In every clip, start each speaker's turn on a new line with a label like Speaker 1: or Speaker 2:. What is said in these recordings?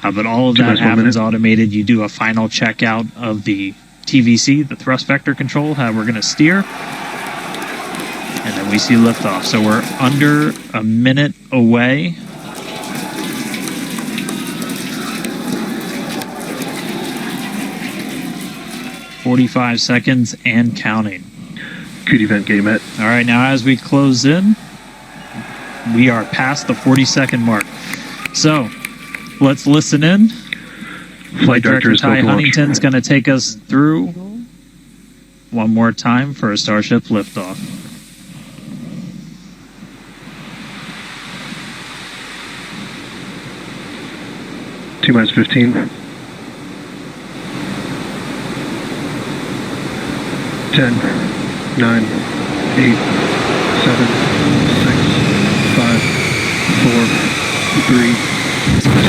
Speaker 1: But all of that happens automated. You do a final checkout of the TVC, the thrust vector control, how we're going to steer. And then we see liftoff. So we're under a minute away. "45 seconds and counting."
Speaker 2: Good event, gate met.
Speaker 1: All right, now as we close in, we are past the 40-second mark. So let's listen in. Flight Director Ty Huntington's going to take us through one more time for a Starship liftoff.
Speaker 2: T-minus 15. 10, 9, 8, 7, 6, 5, 4, 3, 2.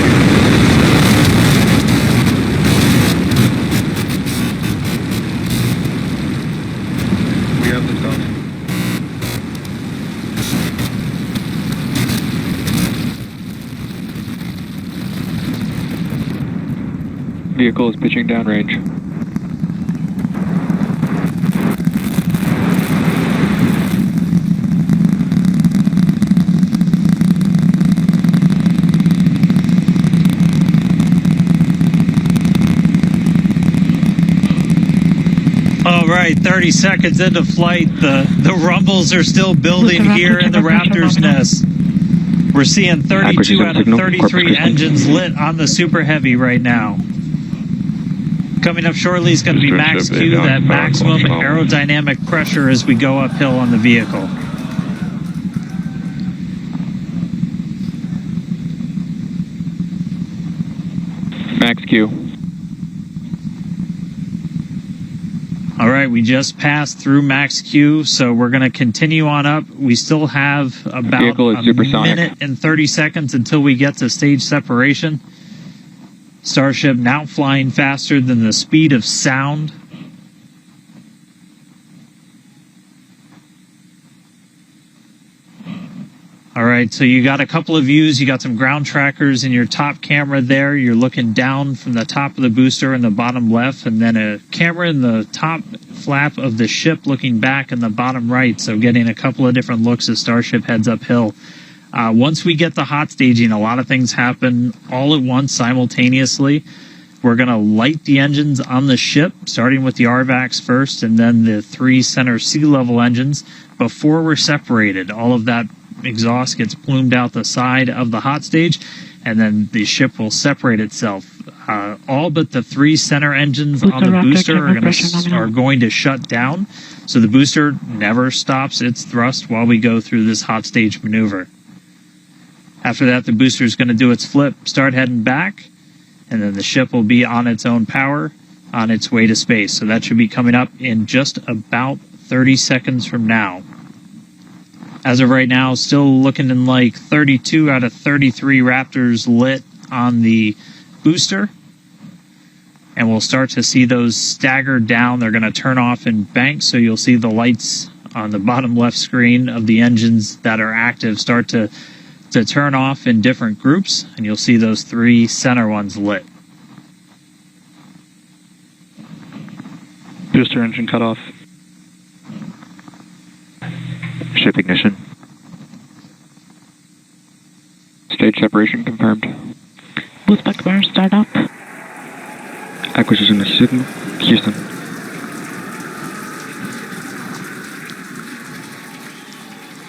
Speaker 2: We have liftoff.
Speaker 3: Vehicle is pitching downrange.
Speaker 1: All right, 30 seconds into flight. The rumbles are still building here in the Raptor's nest. We're seeing 32 out of 33 engines lit on the Super Heavy right now. Coming up shortly is going to be max Q, that maximum aerodynamic pressure as we go uphill on the vehicle.
Speaker 3: Max Q.
Speaker 1: All right, we just passed through max Q, so we're going to continue on up. We still have about a minute and 30 seconds until we get to stage separation. Starship now flying faster than the speed of sound. All right, so you got a couple of views. You got some ground trackers in your top camera there. You're looking down from the top of the booster in the bottom left, and then a camera in the top flap of the ship looking back in the bottom right. So getting a couple of different looks as Starship heads uphill. Once we get the hot staging, a lot of things happen all at once simultaneously. We're going to light the engines on the ship, starting with the RVACs first, and then the 3 center sea level engines before we're separated. All of that exhaust gets plumed out the side of the hot stage, and then the ship will separate itself. All but the 3 center engines on the booster are going to shut down, so the booster never stops its thrust while we go through this hot stage maneuver. After that, the booster is going to do its flip, start heading back, and then the ship will be on its own power on its way to space. So that should be coming up in just about 30 seconds from now. As of right now, still looking in like 32 out of 33 Raptors lit on the booster. And we'll start to see those stagger down. They're going to turn off in banks, so you'll see the lights on the bottom left screen of the engines that are active start to turn off in different groups, and you'll see those 3 center ones lit.
Speaker 3: Booster engine cut off. Ship ignition. Stage separation confirmed.
Speaker 4: Boost back burn start up.
Speaker 3: Acquisition signal. Houston.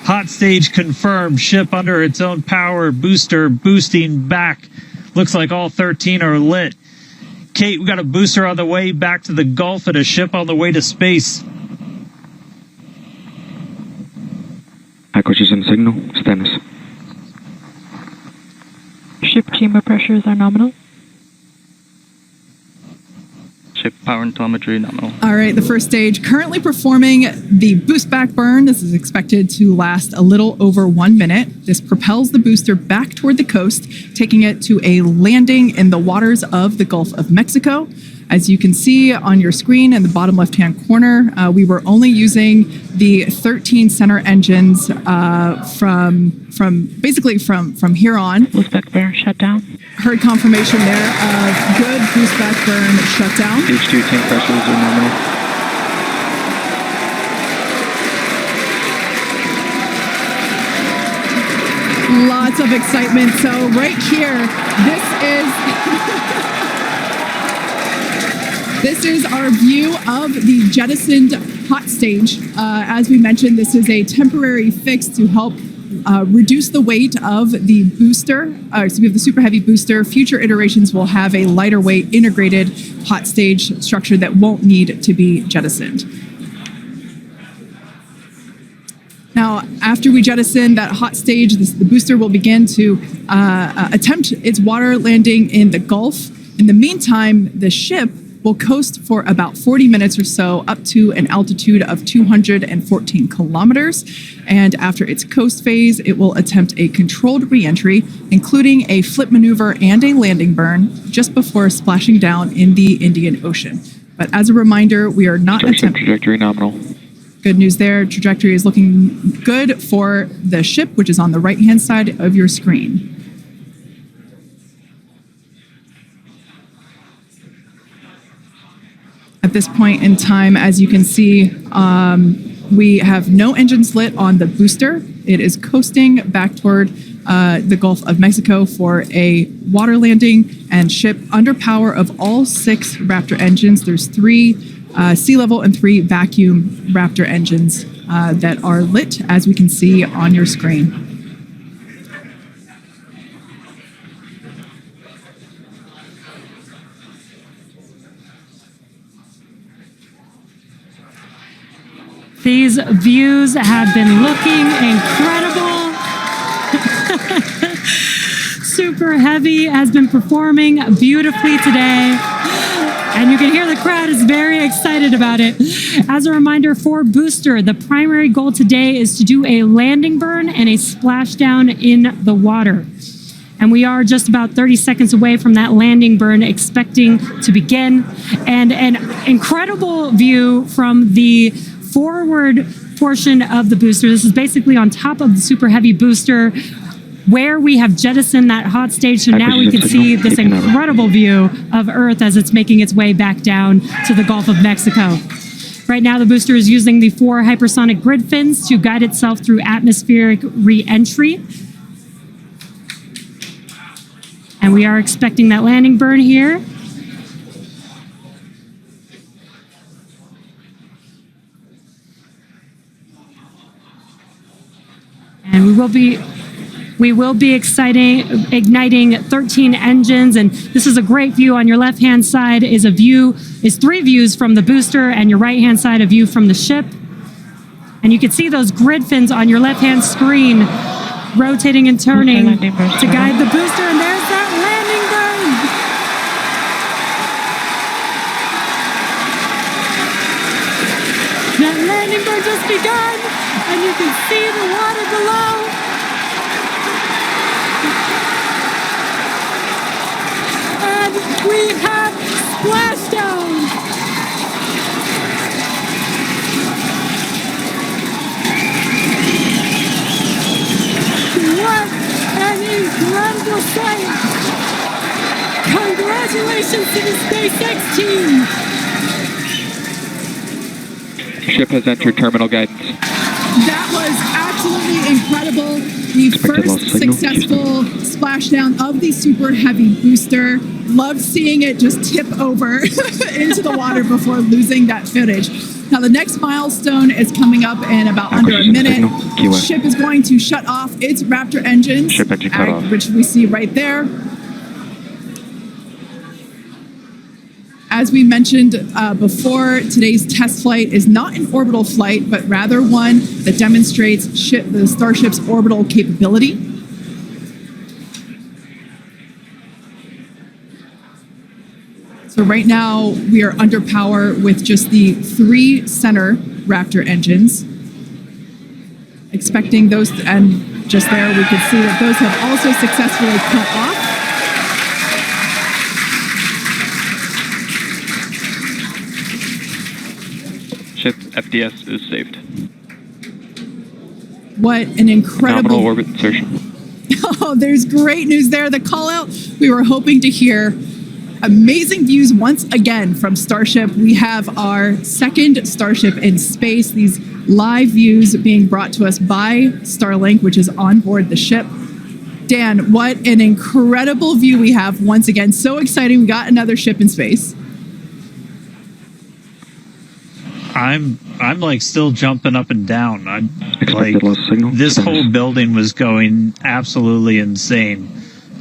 Speaker 1: Hot stage confirmed. Ship under its own power. Booster boosting back. Looks like all 13 are lit. Kate, we got a booster on the way back to the Gulf and a ship on the way to space.
Speaker 3: Acquisition signal. Status.
Speaker 4: Ship chamber pressures are nominal.
Speaker 5: Ship power and telemetry nominal.
Speaker 6: All right, the first stage currently performing the boost back burn. This is expected to last a little over 1 minute. This propels the booster back toward the coast, taking it to a landing in the waters of the Gulf of Mexico. As you can see on your screen in the bottom left-hand corner, we were only using the 13 center engines from here on.
Speaker 4: Boost back burn shut down.
Speaker 6: heard confirmation there of good boost back burn shutdown.
Speaker 3: H2 tank pressures are nominal.
Speaker 6: Lots of excitement. So right here, this is our view of the jettisoned hot stage. As we mentioned, this is a temporary fix to help reduce the weight of the booster. So we have the Super Heavy booster. Future iterations will have a lighter weight integrated hot stage structure that won't need to be jettisoned. Now, after we jettison that hot stage, the booster will begin to attempt its water landing in the Gulf. In the meantime, the ship will coast for about 40 minutes or so up to an altitude of 214 kilometers. And after its coast phase, it will attempt a controlled re-entry, including a flip maneuver and a landing burn just before splashing down in the Indian Ocean. But as a reminder, we are not attempting...
Speaker 3: Trajectory nominal.
Speaker 6: Good news there. Trajectory is looking good for the ship, which is on the right-hand side of your screen. At this point in time, as you can see, we have no engines lit on the booster. It is coasting back toward the Gulf of Mexico for a water landing and ship under power of all 6 Raptor engines. There's 3 sea level and 3 vacuum Raptor engines that are lit, as we can see on your screen.
Speaker 7: These views have been looking incredible. Super Heavy has been performing beautifully today. And you can hear the crowd is very excited about it. As a reminder for Booster, the primary goal today is to do a landing burn and a splashdown in the water. And we are just about 30 seconds away from that landing burn expecting to begin. And an incredible view from the forward portion of the booster. This is basically on top of the Super Heavy booster where we have jettisoned that hot stage. So now we can see this incredible view of Earth as it's making its way back down to the Gulf of Mexico. Right now, the booster is using the 4 hypersonic grid fins to guide itself through atmospheric re-entry. And we are expecting that landing burn here. And we will be igniting 13 engines, and this is a great view. On your left-hand side is 3 views from the booster, and your right-hand side a view from the ship. And you can see those grid fins on your left-hand screen rotating and turning to guide the booster, and there's that landing burn. That landing burn just begun, and you can see the water below. And we have Splashdown. What an incredible sight! Congratulations to the SpaceX team!
Speaker 3: Ship has entered terminal guidance.
Speaker 6: That was absolutely incredible. The first successful splashdown of the Super Heavy booster. Loved seeing it just tip over into the water before losing that footage. Now the next milestone is coming up in about under a minute. The ship is going to shut off its Raptor engines,
Speaker 3: Ship engine cut off.
Speaker 6: which we see right there. As we mentioned before, today's test flight is not an orbital flight, but rather one that demonstrates the Starship's orbital capability. So right now, we are under power with just the 3 center Raptor engines. Expecting those, and just there we could see that those have also successfully cut off.
Speaker 5: Ship FDS is saved.
Speaker 6: What an incredible...
Speaker 3: Nominal orbit insertion.
Speaker 6: Oh, there's great news there. The call out We were hoping to hear amazing views once again from Starship. We have our second Starship in space, these live views being brought to us by Starlink, which is on board the ship. Dan, what an incredible view we have once again. So exciting. We got another ship in space.
Speaker 1: I'm like still jumping up and down.
Speaker 2: Expected lost signal.
Speaker 1: This whole building was going absolutely insane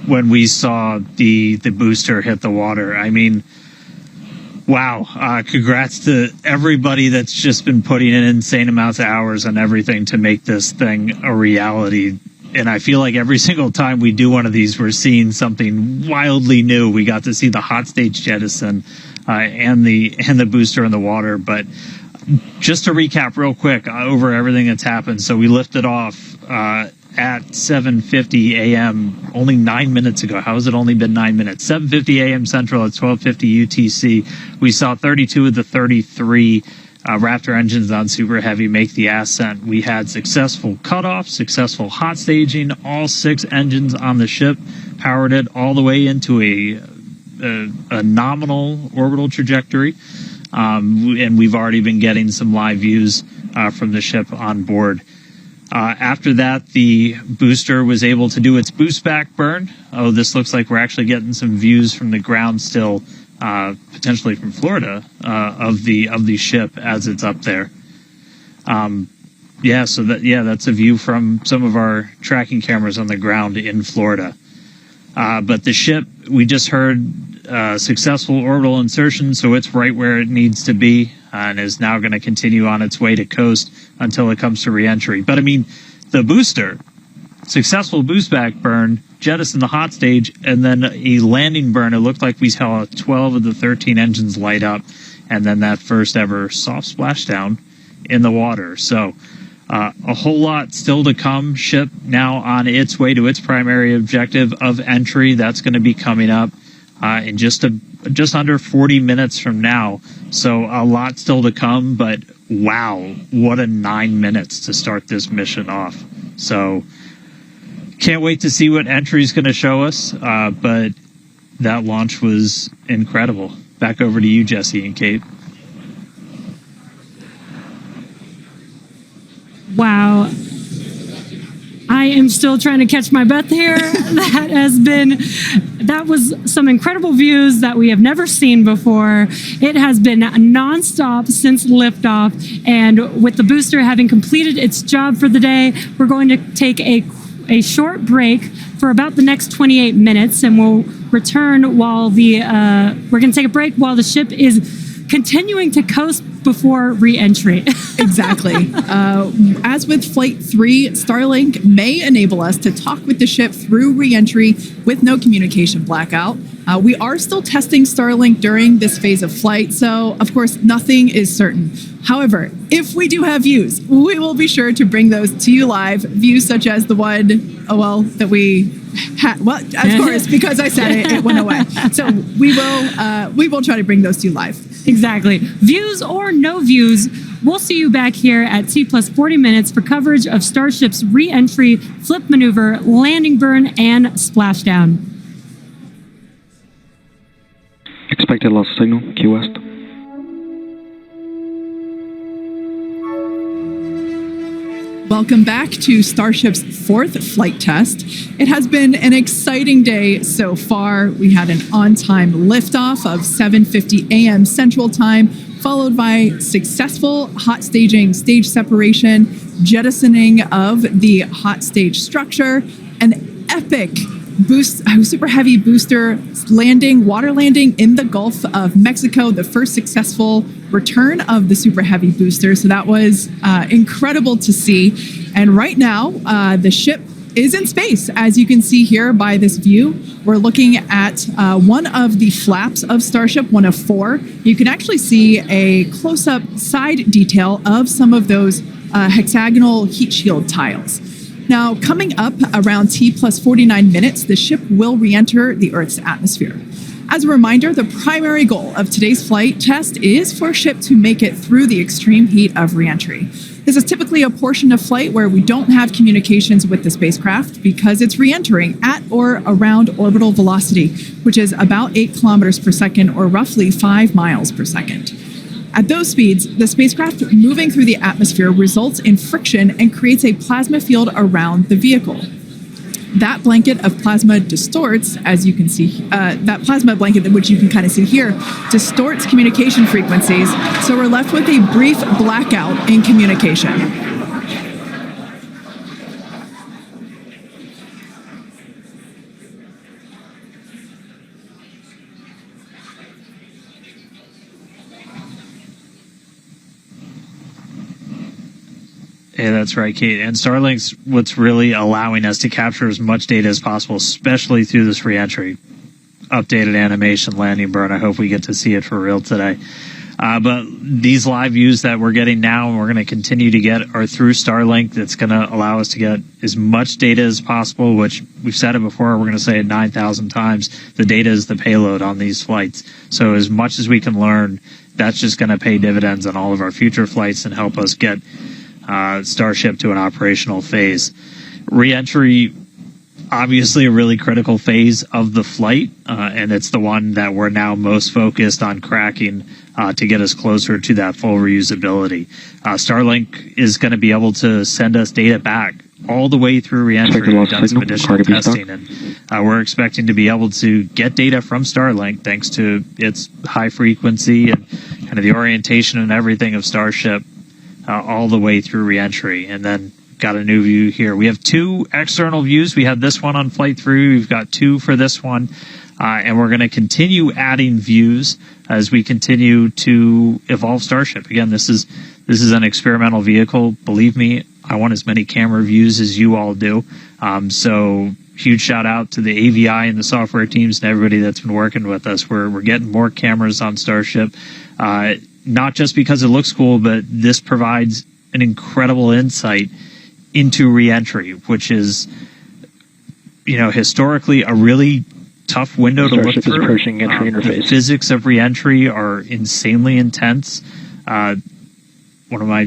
Speaker 1: when we saw the booster hit the water. I mean, wow. Congrats to everybody that's just been putting in insane amounts of hours on everything to make this thing a reality. And I feel like every single time we do one of these, we're seeing something wildly new. We got to see the hot stage jettison and the booster in the water. But just to recap real quick over everything that's happened. So we lifted off at 7:50 a.m. only 9 minutes ago. How has it only been 9 minutes? 7:50 a.m. Central at 12:50 UTC. We saw 32 of the 33 Raptor engines on Super Heavy make the ascent. We had successful cutoff, successful hot staging. All 6 engines on the ship powered it all the way into a nominal orbital trajectory. And we've already been getting some live views from the ship on board. After that, the booster was able to do its boost back burn. Oh, this looks like we're actually getting some views from the ground still, potentially from Florida, of the ship as it's up there. That's a view from some of our tracking cameras on the ground in Florida. But the ship, we just heard successful orbital insertion, so it's right where it needs to be and is now going to continue on its way to coast until it comes to reentry. But I mean, the booster, successful boost back burn, jettison the hot stage, and then a landing burn. It looked like we saw 12 of the 13 engines light up, and then that first ever soft splashdown in the water. So a whole lot still to come. Ship now on its way to its primary objective of entry. That's going to be coming up in just under 40 minutes from now. So a lot still to come, but wow, what a 9 minutes to start this mission off. So can't wait to see what entry is going to show us, but that launch was incredible. Back over to you, Jesse and Kate.
Speaker 7: Wow. I am still trying to catch my breath here. That was some incredible views that we have never seen before. It has been nonstop since liftoff, and with the booster having completed its job for the day, we're going to take a short break for about the next 28 minutes, and we'll return while we're going to take a break while the ship is continuing to coast before re-entry.
Speaker 6: Exactly. As with Flight 3, Starlink may enable us to talk with the ship through re-entry with no communication blackout. We are still testing Starlink during this phase of flight, so of course nothing is certain. However, if we do have views, we will be sure to bring those to you live. Views such as the one, that we had. Well, of course, because I said it, it went away. So we will try to bring those to you live.
Speaker 7: Exactly. Views or no views, we'll see you back here at T+40 minutes for coverage of Starship's re-entry, flip maneuver, landing burn, and splashdown.
Speaker 2: Expected lost signal, Key West.
Speaker 6: Welcome back to Starship's 4th flight test. It has been an exciting day so far. We had an on-time liftoff of 7:50 a.m. Central Time, followed by successful hot staging, stage separation, jettisoning of the hot stage structure, an epic Super Heavy booster landing, water landing in the Gulf of Mexico, the first successful return of the Super Heavy booster. So that was incredible to see. And right now, the ship is in space. As you can see here by this view, we're looking at one of the flaps of Starship, one of 4. You can actually see a close-up side detail of some of those hexagonal heat shield tiles. Now, coming up around T+49 minutes, the ship will re-enter the Earth's atmosphere. As a reminder, the primary goal of today's flight test is for a ship to make it through the extreme heat of re-entry. This is typically a portion of flight where we don't have communications with the spacecraft because it's re-entering at or around orbital velocity, which is about 8 kilometers per second or roughly 5 miles per second. At those speeds, the spacecraft moving through the atmosphere results in friction and creates a plasma field around the vehicle. That blanket of plasma distorts, as you can see, that plasma blanket, which you can kind of see here, distorts communication frequencies, so we're left with a brief blackout in communication.
Speaker 1: Yeah, that's right, Kate. And Starlink's what's really allowing us to capture as much data as possible, especially through this reentry. Updated animation landing burn. I hope we get to see it for real today. But these live views that we're getting now and we're going to continue to get are through Starlink. That's going to allow us to get as much data as possible, which we've said it before. We're going to say it 9,000 times. The data is the payload on these flights. So as much as we can learn, that's just going to pay dividends on all of our future flights and help us get Starship to an operational phase. Re-entry, obviously a really critical phase of the flight, and it's the one that we're now most focused on cracking to get us closer to that full reusability. Starlink is going to be able to send us data back all the way through re-entry. We've done some additional testing, and we're expecting to be able to get data from Starlink thanks to its high frequency and kind of the orientation and everything of Starship all the way through re-entry. And then got a new view here. We have 2 external views. We have this one on flight 3. We've got 2 for this one. And we're going to continue adding views as we continue to evolve Starship. Again, this is an experimental vehicle. Believe me, I want as many camera views as you all do. So huge shout out to the AVI and the software teams and everybody that's been working with us. We're getting more cameras on Starship. Not just because it looks cool, but this provides an incredible insight into re-entry, which is, historically a really tough window to look through.
Speaker 2: Approaching entry interface.
Speaker 1: The physics of re-entry are insanely intense. One of my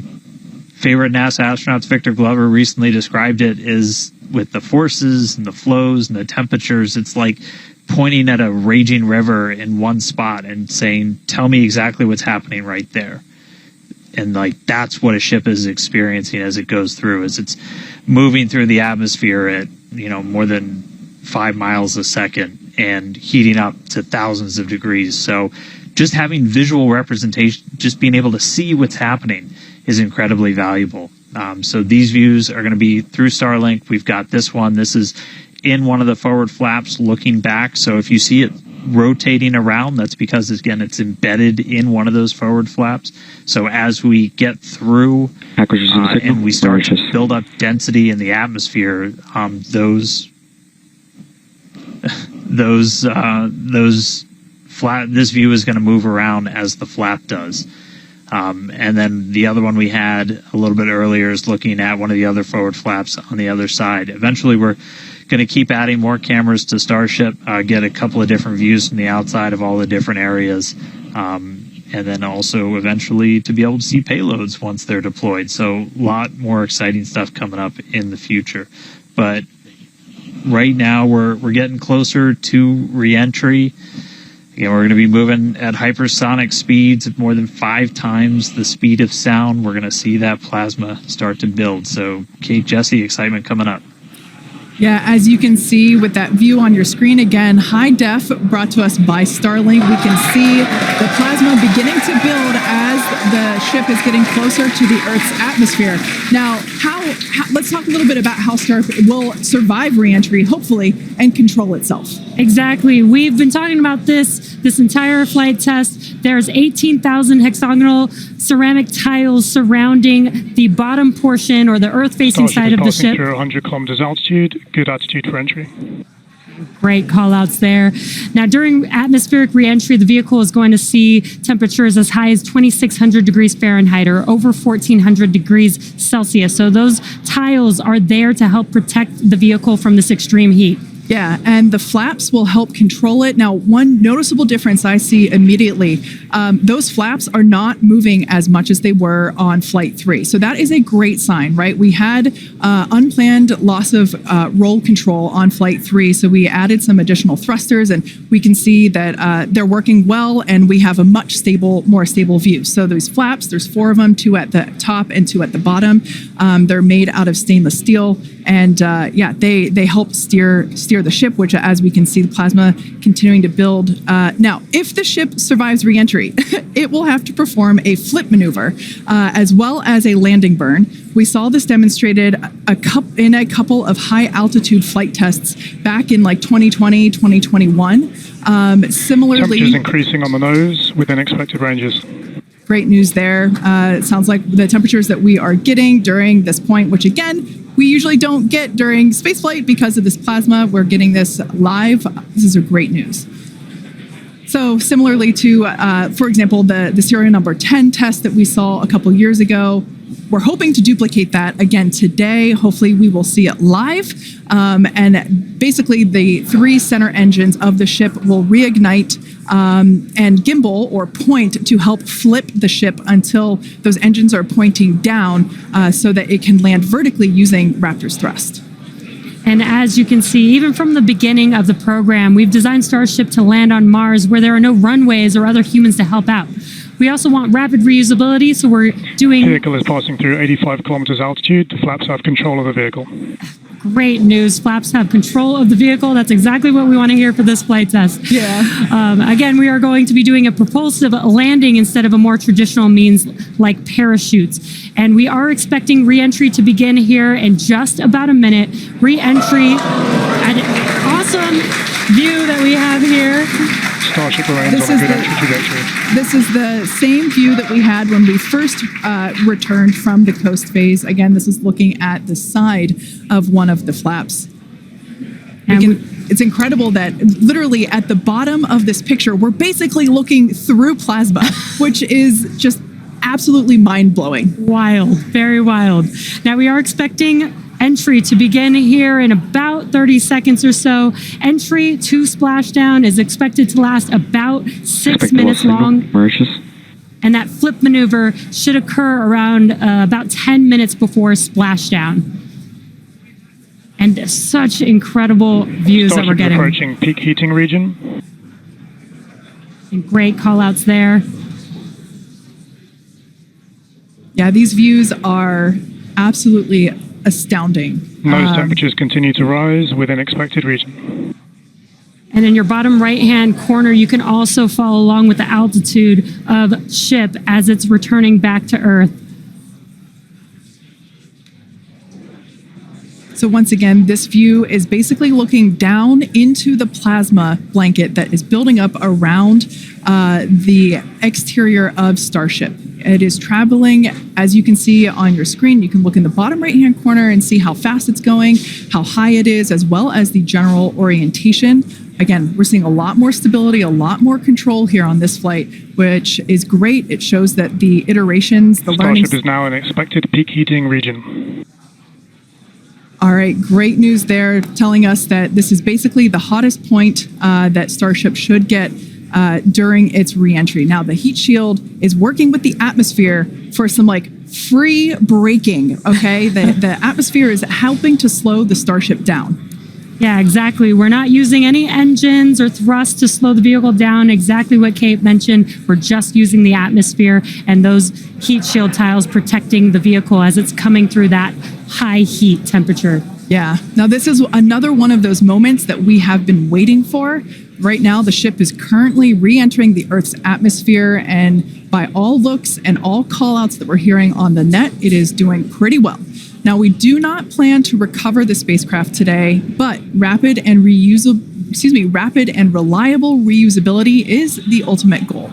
Speaker 1: favorite NASA astronauts, Victor Glover, recently described it as with the forces and the flows and the temperatures, it's like pointing at a raging river in one spot and saying, tell me exactly what's happening right there. And that's what a ship is experiencing as it goes through, as it's moving through the atmosphere at, more than 5 miles a second and heating up to thousands of degrees. So just having visual representation, just being able to see what's happening is incredibly valuable. So these views are going to be through Starlink. We've got this one. This is in one of the forward flaps looking back. So if you see it rotating around, that's because, again, it's embedded in one of those forward flaps. So as we get through and we start to build up density in the atmosphere, this view is going to move around as the flap does. And then the other one we had a little bit earlier is looking at one of the other forward flaps on the other side. Eventually, we're going to keep adding more cameras to Starship, get a couple of different views from the outside of all the different areas, and then also eventually to be able to see payloads once they're deployed. So a lot more exciting stuff coming up in the future. But right now, we're getting closer to re-entry. Again, we're going to be moving at hypersonic speeds at more than 5 times the speed of sound. We're going to see that plasma start to build. So, Kate, Jesse, excitement coming up.
Speaker 6: Yeah, as you can see with that view on your screen, again, high def brought to us by Starlink. We can see the plasma beginning to build as the ship is getting closer to the Earth's atmosphere. Now, let's talk a little bit about how Starship will survive re-entry, hopefully, and control itself.
Speaker 7: Exactly. We've been talking about this entire flight test. There's 18,000 hexagonal ceramic tiles surrounding the bottom portion or the Earth-facing side of the ship.
Speaker 8: 100 kilometers altitude, good altitude for entry.
Speaker 7: Great call outs there. Now, during atmospheric re-entry, the vehicle is going to see temperatures as high as 2,600 degrees Fahrenheit or over 1,400 degrees Celsius. So those tiles are there to help protect the vehicle from this extreme heat.
Speaker 6: Yeah, and the flaps will help control it. Now, one noticeable difference I see immediately, those flaps are not moving as much as they were on Flight 3. So that is a great sign, right? We had unplanned loss of roll control on Flight 3, so we added some additional thrusters, and we can see that they're working well, and we have a much more stable view. So those flaps, there's 4 of them, 2 at the top and 2 at the bottom. They're made out of stainless steel, and they help steer the ship, which, as we can see, the plasma continuing to build. Now, if the ship survives re-entry, it will have to perform a flip maneuver as well as a landing burn. We saw this demonstrated in a couple of high-altitude flight tests back in like 2020, 2021. Similarly,
Speaker 8: Temperatures increasing on the nose within expected ranges.
Speaker 6: Great news there. It sounds like the temperatures that we are getting during this point, which again, we usually don't get during spaceflight because of this plasma. We're getting this live. This is a great news. So similarly to, for example, the serial number 10 test that we saw a couple years ago, we're hoping to duplicate that again today. Hopefully we will see it live. And basically the 3 center engines of the ship will reignite and gimbal or point to help flip the ship until those engines are pointing down so that it can land vertically using Raptor's thrust.
Speaker 7: And as you can see, even from the beginning of the program, we've designed Starship to land on Mars where there are no runways or other humans to help out. We also want rapid reusability, so we're doing...
Speaker 8: The vehicle is passing through 85 kilometers altitude. The flaps have control of the vehicle.
Speaker 7: Great news. Flaps have control of the vehicle. That's exactly what we want to hear for this flight test.
Speaker 6: Yeah.
Speaker 7: Again, we are going to be doing a propulsive landing instead of a more traditional means like parachutes. And we are expecting re-entry to begin here in just about a minute. Re-entry, an awesome view that we have here.
Speaker 8: Starship remains on a good entry trajectory.
Speaker 6: This is the same view that we had when we first returned from the coast phase. Again, this is looking at the side of one of the flaps. It's incredible that literally at the bottom of this picture, we're basically looking through plasma, which is just absolutely mind-blowing.
Speaker 7: Wild, very wild. Now we are expecting entry to begin here in about 30 seconds or so. Entry to Splashdown is expected to last about 6 minutes long. And that flip maneuver should occur around about 10 minutes before Splashdown. And such incredible views
Speaker 8: Starship
Speaker 7: that we're getting.
Speaker 8: Approaching peak heating region.
Speaker 7: And great call outs there.
Speaker 6: Yeah, these views are absolutely astounding.
Speaker 8: Nose temperatures continue to rise within expected region.
Speaker 7: And in your bottom right-hand corner, you can also follow along with the altitude of ship as it's returning back to Earth.
Speaker 6: So once again, this view is basically looking down into the plasma blanket that is building up around the exterior of Starship. It is traveling, as you can see on your screen. You can look in the bottom right-hand corner and see how fast it's going, how high it is, as well as the general orientation. Again, we're seeing a lot more stability, a lot more control here on this flight, which is great. It shows that the iterations, the learning...
Speaker 8: Starship is now in expected peak heating region.
Speaker 6: All right, great news there, telling us that this is basically the hottest point that Starship should get during its re-entry. Now, the heat shield is working with the atmosphere for some free braking, okay? The atmosphere is helping to slow the Starship down.
Speaker 7: Yeah, exactly. We're not using any engines or thrust to slow the vehicle down. Exactly what Kate mentioned. We're just using the atmosphere and those heat shield tiles protecting the vehicle as it's coming through that high heat temperature.
Speaker 6: Yeah. Now, this is another one of those moments that we have been waiting for. Right now, the ship is currently re-entering the Earth's atmosphere, and by all looks and all call-outs that we're hearing on the net, it is doing pretty well. Now, we do not plan to recover the spacecraft today, but rapid and reliable reusability is the ultimate goal.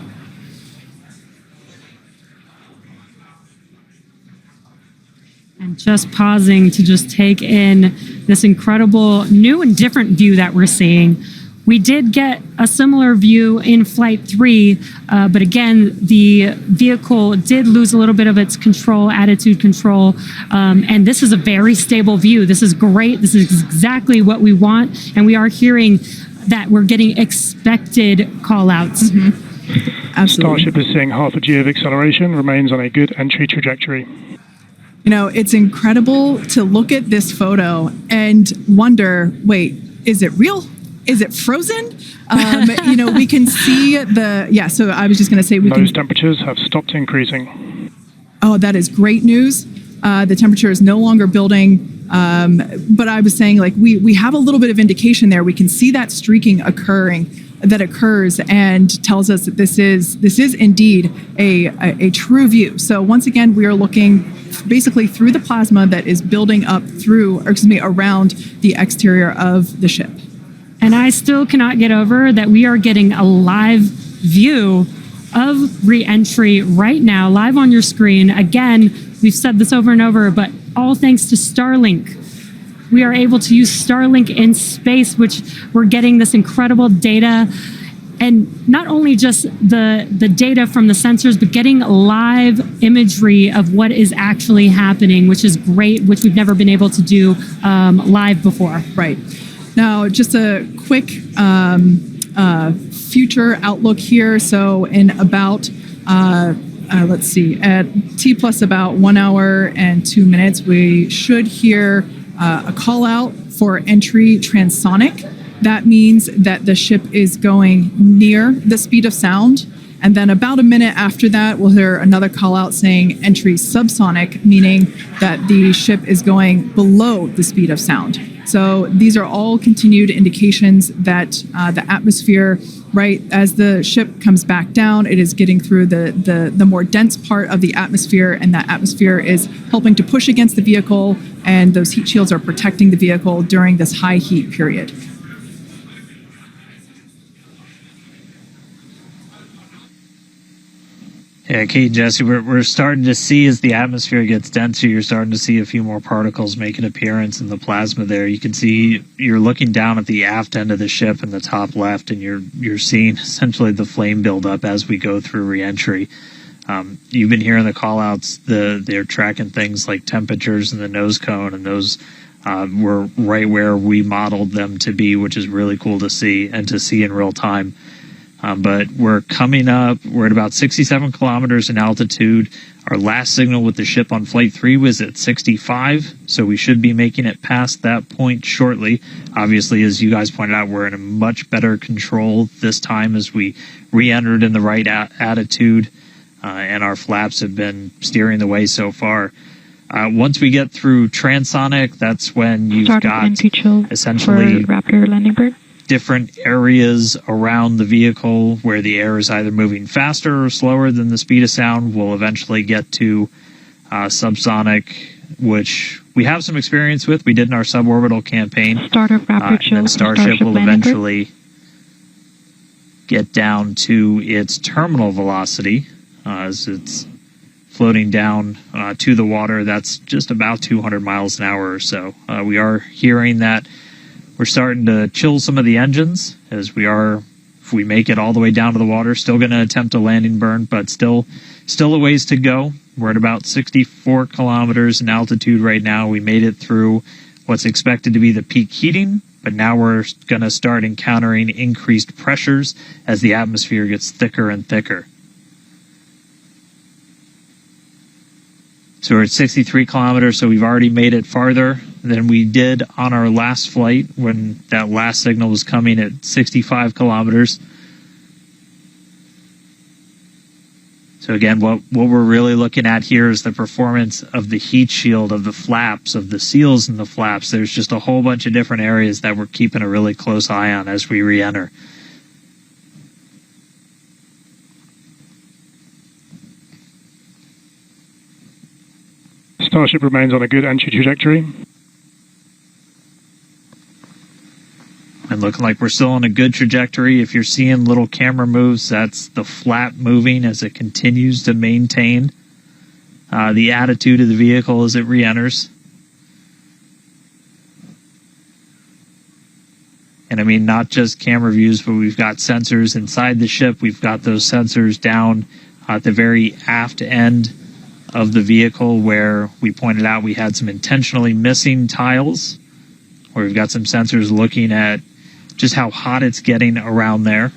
Speaker 7: And just pausing to just take in this incredible new and different view that we're seeing. We did get a similar view in Flight 3, but again, the vehicle did lose a little bit of its control, attitude control, and this is a very stable view. This is great. This is exactly what we want, and we are hearing that we're getting expected call-outs.
Speaker 6: Absolutely.
Speaker 8: Starship is seeing half a G of acceleration, remains on a good entry trajectory.
Speaker 6: You know, it's incredible to look at this photo and wonder, wait, is it real? Is it frozen? You know, we can see so I was just going to say
Speaker 8: Those temperatures have stopped increasing.
Speaker 6: Oh, that is great news. The temperature is no longer building. But I was saying, like, we have a little bit of indication there. We can see that streaking that occurs and tells us that this is indeed a true view. So once again, we are looking basically through the plasma that is building up around the exterior of the ship.
Speaker 7: And I still cannot get over that we are getting a live view of re-entry right now, live on your screen. Again, we've said this over and over, but all thanks to Starlink. We are able to use Starlink in space, which we're getting this incredible data. And not only just the data from the sensors, but getting live imagery of what is actually happening, which is great, which we've never been able to do live before.
Speaker 6: Right. Now, just a quick future outlook here. So in about, let's see, at T plus about 1 hour and 2 minutes, we should hear a call out for entry transonic. That means that the ship is going near the speed of sound. And then about a minute after that, we'll hear another call out saying entry subsonic, meaning that the ship is going below the speed of sound. So these are all continued indications that the atmosphere, right, as the ship comes back down, it is getting through the more dense part of the atmosphere, and that atmosphere is helping to push against the vehicle, and those heat shields are protecting the vehicle during this high heat period.
Speaker 1: Yeah, Kate and Jesse, we're starting to see as the atmosphere gets denser, you're starting to see a few more particles make an appearance in the plasma there. You can see you're looking down at the aft end of the ship in the top left, and you're seeing essentially the flame build up as we go through reentry. You've been hearing the call-outs. They're tracking things like temperatures in the nose cone, and those were right where we modeled them to be, which is really cool to see and to see in real time. But we're coming up, we're at about 67 kilometers in altitude. Our last signal with the ship on Flight 3 was at 65, so we should be making it past that point shortly. Obviously, as you guys pointed out, we're in a much better control this time as we re-entered in the right attitude, and our flaps have been steering the way so far. Once we get through transonic, that's when you've got essentially
Speaker 4: Raptor landing bird.
Speaker 1: Different areas around the vehicle where the air is either moving faster or slower than the speed of sound. We'll eventually get to subsonic, which we have some experience with. We did in our suborbital campaign.
Speaker 4: Start of Raptor chill.
Speaker 1: And Starship will eventually get down to its terminal velocity as it's floating down to the water. That's just about 200 miles an hour or so. We are hearing that we're starting to chill some of the engines as we are, if we make it all the way down to the water, still going to attempt a landing burn, but still a ways to go. We're at about 64 kilometers in altitude right now. We made it through what's expected to be the peak heating, but now we're going to start encountering increased pressures as the atmosphere gets thicker and thicker. So we're at 63 kilometers, so we've already made it farther than we did on our last flight when that last signal was coming at 65 kilometers. So again, what we're really looking at here is the performance of the heat shield, of the flaps, of the seals in the flaps. There's just a whole bunch of different areas that we're keeping a really close eye on as we re-enter.
Speaker 8: Starship remains on a good entry trajectory.
Speaker 1: And looking like we're still on a good trajectory. If you're seeing little camera moves, that's the flap moving as it continues to maintain the attitude of the vehicle as it re-enters. And I mean, not just camera views, but we've got sensors inside the ship. We've got those sensors down at the very aft end of the vehicle where we pointed out we had some intentionally missing tiles, where we've got some sensors looking at just how hot it's getting around there.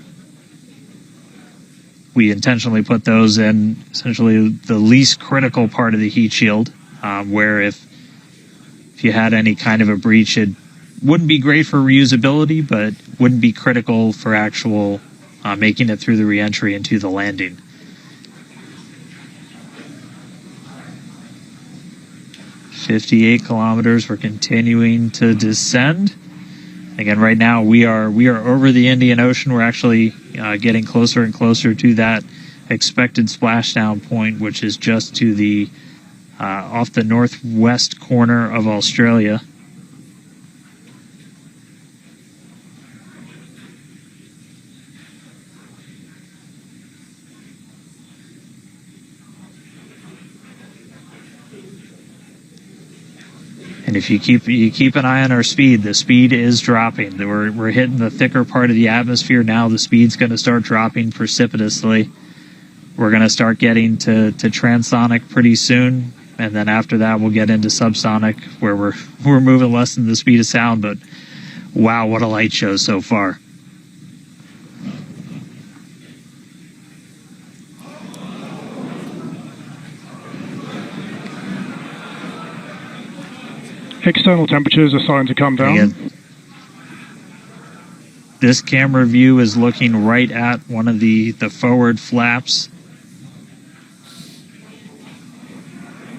Speaker 1: We intentionally put those in essentially the least critical part of the heat shield, where if you had any kind of a breach, it wouldn't be great for reusability, but wouldn't be critical for actual making it through the reentry into the landing. "58 kilometers, we're continuing to descend. Again, right now we are over the Indian Ocean. We're actually getting closer and closer to that expected splashdown point, which is just to the off the northwest corner of Australia. And if you keep an eye on our speed, the speed is dropping. We're hitting the thicker part of the atmosphere now. The speed's going to start dropping precipitously. We're going to start getting to transonic pretty soon, and then after that we'll get into subsonic, where we're moving less than the speed of sound. But wow, what a light show so far!
Speaker 8: External temperatures are starting to come down.
Speaker 1: Again, this camera view is looking right at one of the forward flaps.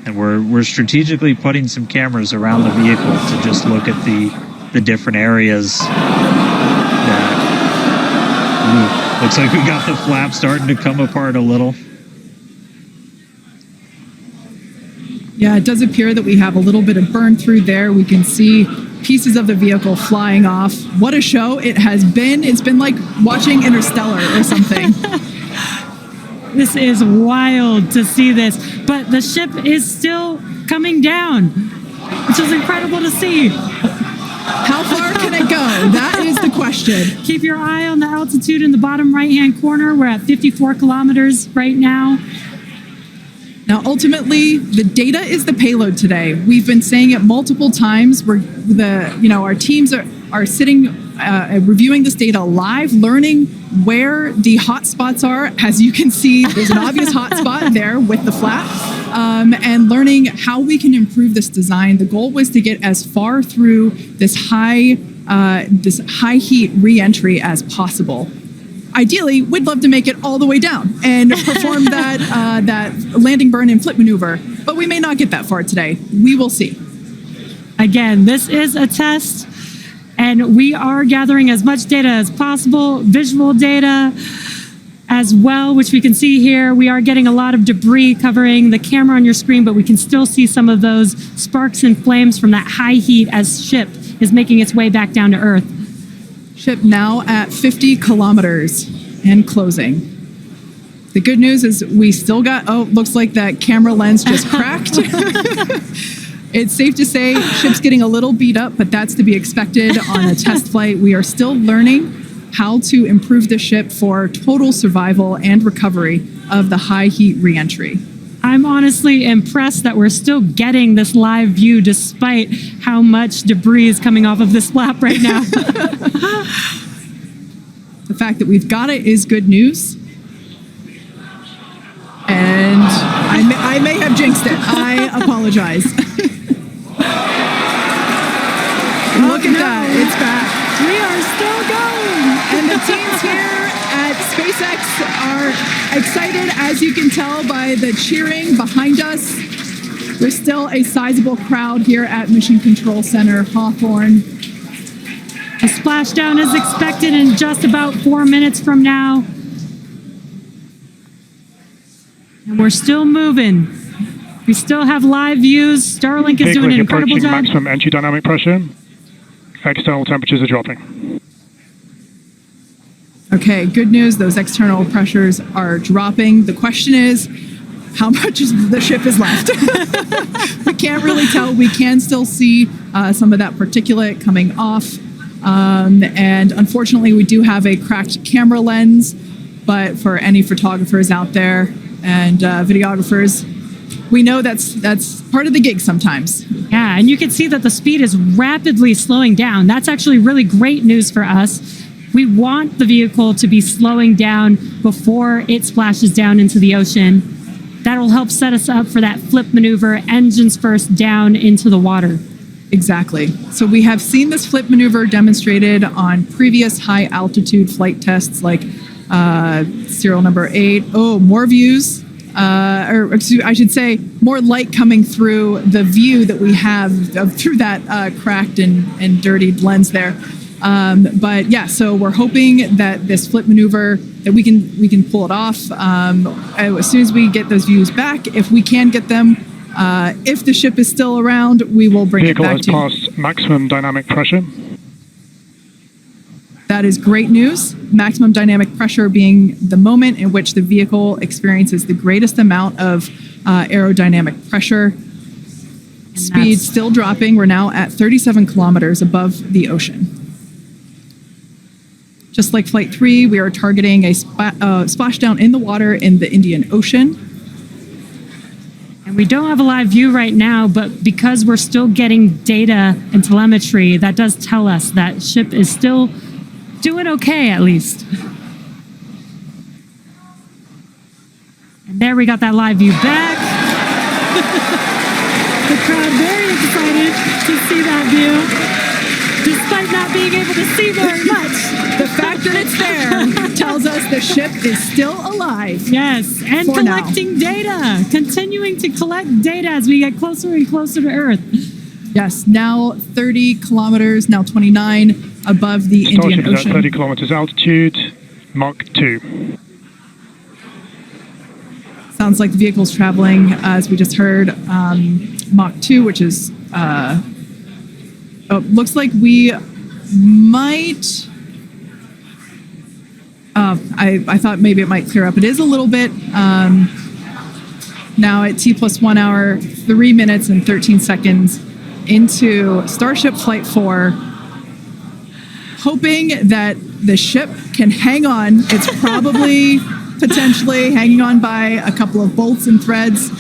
Speaker 1: And we're strategically putting some cameras around the vehicle to just look at the different areas that looks like we got the flap starting to come apart a little.
Speaker 6: Yeah, it does appear that we have a little bit of burn through there. We can see pieces of the vehicle flying off. What a show it has been. It's been like watching Interstellar or something.
Speaker 7: This is wild to see this, but the ship is still coming down, which is incredible to see.
Speaker 6: How far can it go? That is the question.
Speaker 7: Keep your eye on the altitude in the bottom right-hand corner. We're at 54 kilometers right now.
Speaker 6: Now, ultimately, the data is the payload today. We've been saying it multiple times. Our teams are sitting, reviewing this data live, learning where the hot spots are. As you can see, there's an obvious hot spot there with the flap, and learning how we can improve this design. The goal was to get as far through this high heat re-entry as possible. Ideally, we'd love to make it all the way down and perform that landing burn and flip maneuver, but we may not get that far today. We will see.
Speaker 7: Again, this is a test, and we are gathering as much data as possible, visual data as well, which we can see here. We are getting a lot of debris covering the camera on your screen, but we can still see some of those sparks and flames from that high heat as ship is making its way back down to Earth.
Speaker 6: Ship now at 50 kilometers and closing. The good news is we still got, looks like that camera lens just cracked. It's safe to say ship's getting a little beat up, but that's to be expected on a test flight. We are still learning how to improve the ship for total survival and recovery of the high heat reentry.
Speaker 7: I'm honestly impressed that we're still getting this live view despite how much debris is coming off of this flap right now.
Speaker 6: The fact that we've got it is good news. And I may have jinxed it. I apologize. Look at that. It's back.
Speaker 7: We are still going.
Speaker 6: And the teams here at SpaceX are excited, as you can tell by the cheering behind us. There's still a sizable crowd here at Mission Control Center, Hawthorne.
Speaker 7: A splashdown is expected in just about 4 minutes from now. And we're still moving. We still have live views. Starlink is doing an incredible job.
Speaker 8: Maximum entry dynamic pressure. External temperatures are dropping.
Speaker 6: Okay, good news. Those external pressures are dropping. The question is, how much of the ship is left? We can't really tell. We can still see some of that particulate coming off. And unfortunately, we do have a cracked camera lens, but for any photographers out there and videographers, we know that's part of the gig sometimes.
Speaker 7: Yeah, and you can see that the speed is rapidly slowing down. That's actually really great news for us. We want the vehicle to be slowing down before it splashes down into the ocean. That'll help set us up for that flip maneuver, engines first down into the water.
Speaker 6: Exactly. So we have seen this flip maneuver demonstrated on previous high altitude flight tests like serial number 8. Oh, more views. Or excuse, I should say more light coming through the view that we have through that cracked and dirtied lens there. But yeah, so we're hoping that this flip maneuver, that we can pull it off as soon as we get those views back. If we can get them, if the ship is still around, we will bring it back to you.
Speaker 8: Vehicle has passed maximum dynamic pressure.
Speaker 6: That is great news. Maximum dynamic pressure being the moment in which the vehicle experiences the greatest amount of aerodynamic pressure. Speed still dropping. We're now at 37 kilometers above the ocean. Just like Flight 3, we are targeting a splashdown in the water in the Indian Ocean.
Speaker 7: And we don't have a live view right now, but because we're still getting data and telemetry, that does tell us that ship is still doing okay, at least. And there we got that live view back. The crowd very excited to see that view, despite not being able to see very much.
Speaker 6: The fact that it's there tells us the ship is still alive.
Speaker 7: Yes, and collecting data, continuing to collect data as we get closer and closer to Earth.
Speaker 6: Yes, now 30 kilometers, now 29 above the Indian
Speaker 8: Starship is
Speaker 6: Ocean.
Speaker 8: at 30 kilometers altitude, Mach 2.
Speaker 6: Sounds like the vehicle's traveling, as we just heard, Mach 2, which is, looks like we might, I thought maybe it might clear up. It is a little bit, now at T+1 hour, 3 minutes and 13 seconds into Starship Flight 4, hoping that the ship can hang on. It's probably potentially hanging on by a couple of bolts and threads,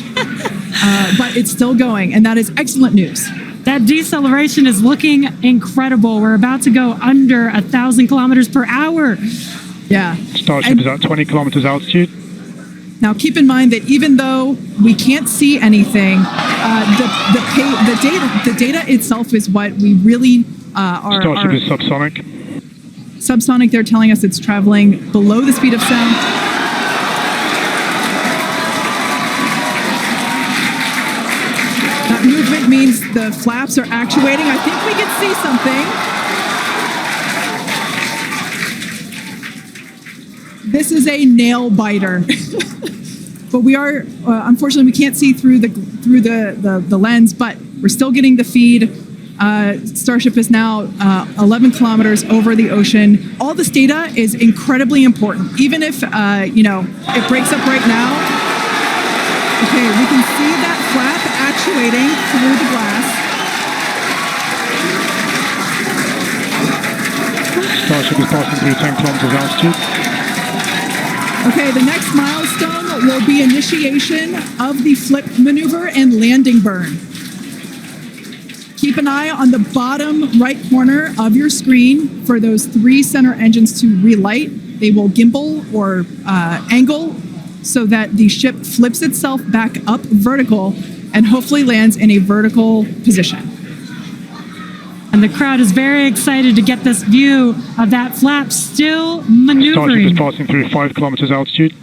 Speaker 6: but it's still going, and that is excellent news.
Speaker 7: That deceleration is looking incredible. We're about to go under 1,000 kilometers per hour.
Speaker 6: Yeah.
Speaker 8: Starship is at 20 kilometers altitude.
Speaker 6: Now, keep in mind that even though we can't see anything, the data itself is what we really are.
Speaker 8: Starship is subsonic.
Speaker 6: Subsonic, they're telling us it's traveling below the speed of sound. That movement means the flaps are actuating. I think we can see something. This is a nail biter. But we are, unfortunately, we can't see through the lens, but we're still getting the feed. Starship is now 11 kilometers over the ocean. All this data is incredibly important, even if, it breaks up right now. Okay, we can see that flap actuating through the glass.
Speaker 8: Starship is passing through 10 kilometers altitude.
Speaker 6: Okay, the next milestone will be initiation of the flip maneuver and landing burn. Keep an eye on the bottom right corner of your screen for those 3 center engines to relight. They will gimbal or angle so that the ship flips itself back up vertical and hopefully lands in a vertical position.
Speaker 7: And the crowd is very excited to get this view of that flap still maneuvering.
Speaker 8: Starship is passing through 5 kilometers altitude.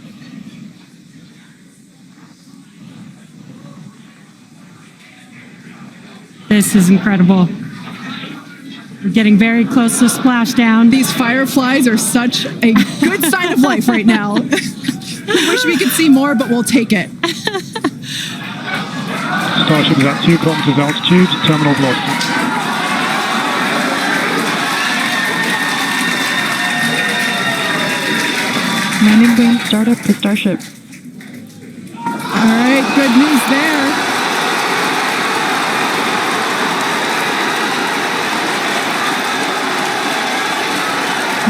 Speaker 7: This is incredible. We're getting very close to splashdown.
Speaker 6: These fireflies are such a good sign of life right now. We wish we could see more, but we'll take it.
Speaker 8: Starship is at 2 kilometers altitude, terminal velocity.
Speaker 4: Landing burn startup for Starship.
Speaker 6: All right, good news there.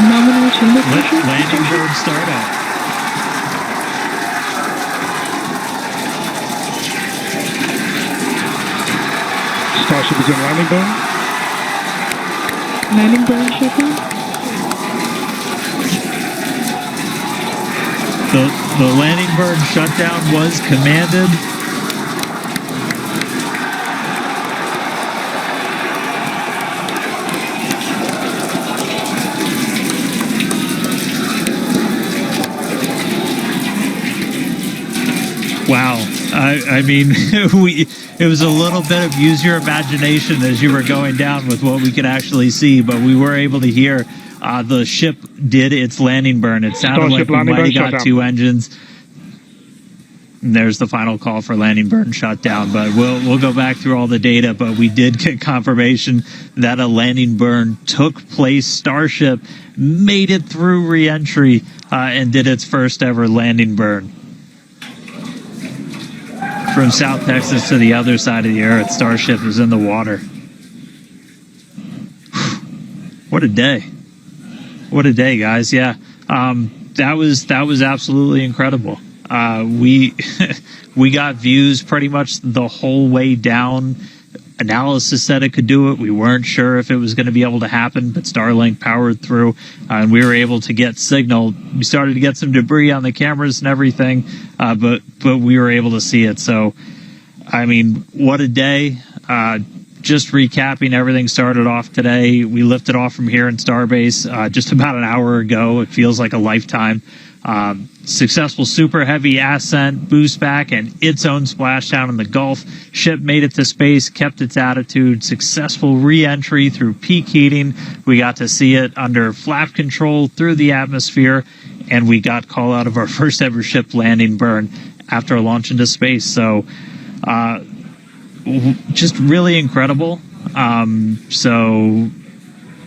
Speaker 4: Nominal to lift
Speaker 1: Landing bird startup.
Speaker 8: Starship is in landing burn.
Speaker 4: Landing burn shutdown.
Speaker 1: The landing burn shutdown was commanded. Wow. I mean, it was a little bit of use your imagination as you were going down with what we could actually see, but we were able to hear the ship did its landing burn. It sounded
Speaker 8: Starship
Speaker 1: like we might have got
Speaker 8: shutdown.
Speaker 1: 2 engines. And there's the final call for landing burn shutdown, but we'll go back through all the data, but we did get confirmation that a landing burn took place. Starship made it through re-entry and did its first ever landing burn. From South Texas to the other side of the Earth, Starship is in the water. What a day. What a day, guys. Yeah. That was absolutely incredible. We got views pretty much the whole way down. Analysis said it could do it. We weren't sure if it was going to be able to happen, but Starlink powered through, and we were able to get signal. We started to get some debris on the cameras and everything, but we were able to see it. So, I mean, what a day. Just recapping, everything started off today. We lifted off from here in Starbase just about an hour ago. It feels like a lifetime. Successful super heavy ascent, boost back, and its own splashdown in the Gulf. Ship made it to space, kept its attitude. Successful re-entry through peak heating. We got to see it under flap control through the atmosphere, and we got call out of our first ever ship landing burn after a launch into space. So, just really incredible. So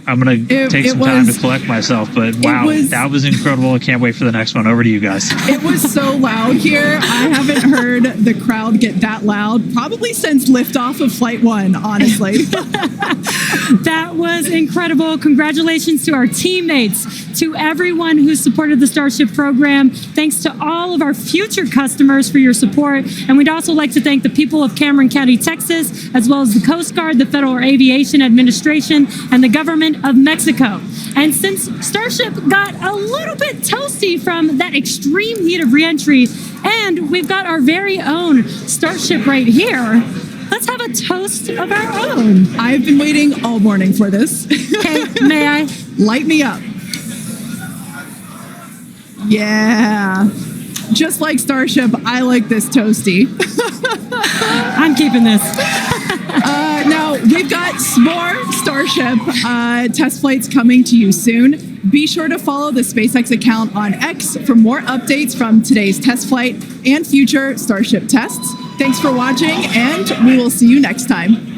Speaker 1: I'm going to take some time to collect myself, but wow, that was incredible. I can't wait for the next one. Over to you guys.
Speaker 6: It was so loud here. I haven't heard the crowd get that loud probably since liftoff of Flight 1, honestly.
Speaker 7: That was incredible. Congratulations to our teammates, to everyone who supported the Starship program. Thanks to all of our future customers for your support. And we'd also like to thank the people of Cameron County, Texas, as well as the Coast Guard, the Federal Aviation Administration, and the government of Mexico. And since Starship got a little bit toasty from that extreme heat of reentry, and we've got our very own Starship right here, let's have a toast of our own.
Speaker 6: I've been waiting all morning for this.
Speaker 7: Okay, may I?
Speaker 6: Light me up. Yeah. Just like Starship, I like this toasty.
Speaker 7: I'm keeping this.
Speaker 6: Now, we've got more Starship test flights coming to you soon. Be sure to follow the SpaceX account on X for more updates from today's test flight and future Starship tests. Thanks for watching, and we will see you next time.